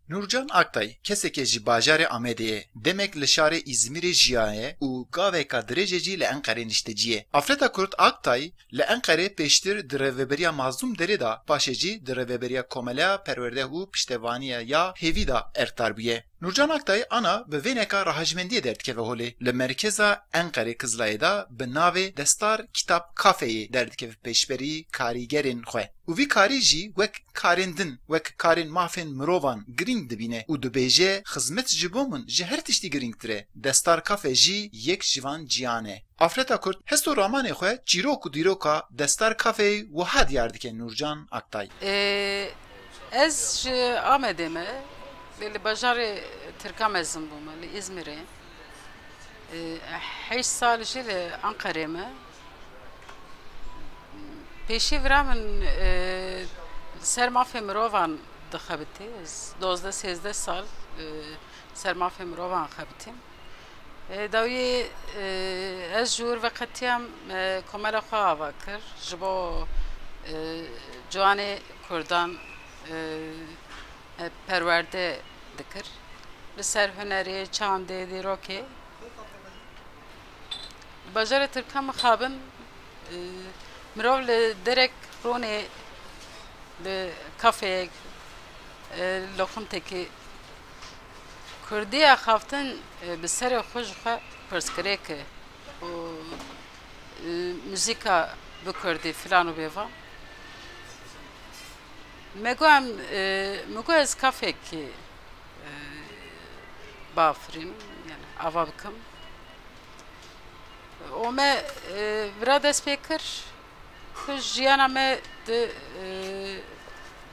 Nurcan Aktay keseke ji bajarê Amediyê demek li şarê İzmîrê jiyaye û gaveka dirêje jî li Enqereyê nişteciye. Afreta Kurd Aktay li Enqereyê pêştir di rêveberiya Mazlûm Derê da paşê jî di rêveberiya Komeleya Perwerdeh û Piştevaniya ya Hêvî da erktar bûye. Nurcan Aktay ana bi vêneka rahajmendiyê derdikeve holê. Li merkeza Enqerê Kızılayê da bi navê Destar Kitap Kafeyê derdikeve pêşberî karîgerên xwe. û vî karî jî wek karên din, wek karên mafên mirovan girîng dibîne û dibêje xizmet ji bo min ji her tiştî girîngtir e. Destar Kafe jî yek ji van ciyan e. Afreta Kurd hesto ramanê xwe çîrok û dîroka Destar Kafeyê wiha diyar dike Nurcan Aktay. Ez ji Amedê me li bajarê Tirka mezin bûme li İzmîrê. 8 sal jî li Enqereyê me. Pêşî vira min ser mafê mirovan dixebitî. Ez 12-13 sal ser mafê mirovan xebitîm. Dawiyê ez ji wir veqetiyam komela xwe ava kir ji bo ciwanê Kurdan perwerdeh dikir li ser hunerê, çandê, dîrokê. Bajarê Tirka mixabin mirov li derek ronê li kafeyek loxintekî Kurdiya xaftin bi serê xwe ji xwe pirsgirêk e û muzîka bi Kurdî filan û bêvan. Me got ez kafekê bafirînim yani ava bikim. û me vira dest pê kir ku jiyana me di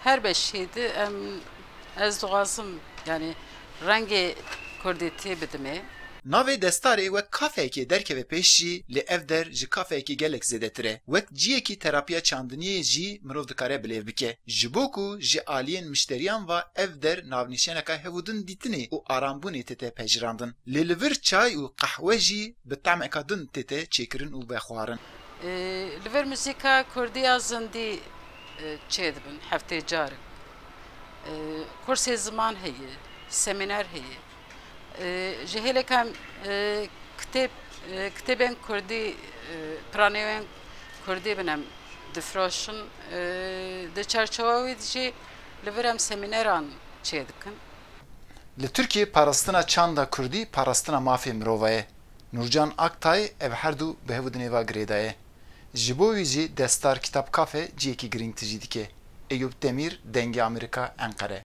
her beşî de ez dixwazim yani rengê Kurdî tê bidime. Navê destarê wek kafeyekê derkeve pêş jî li ev der ji kafeyekê gelek zêdetir e. Wek ciyekî terapiya çandiniyê jî mirov dikare bilêv bike. Ji bo ku ji aliyên mişteriyan va ev der navnîşaneka hevûdin dîtinê û arambûnê tête pejirandin. Lê li vir çay û qehwe jî bi temeka din tête çêkirin û vexwarin. Li vir muzîka Kurdiya zindî çê dibin heftê carek. Kursê ziman heye, semîner heye. Ji hêleka kitêbên Kurdî, piraneyên Kurdî bin em difroşin. Di çerçeva wî jî li vir em semîneran çê dikin. Li Tirkiye parastina çanda Kurdî parastina mafê mirova ye. Nurcan Aktay ev her du bi hevûdinê ve girêda ye. Ji bo wî jî Destar Kitap Kafe ciyekî girîng tijî dike. Eyüp Demir, Dengê Amerîka, Enqere.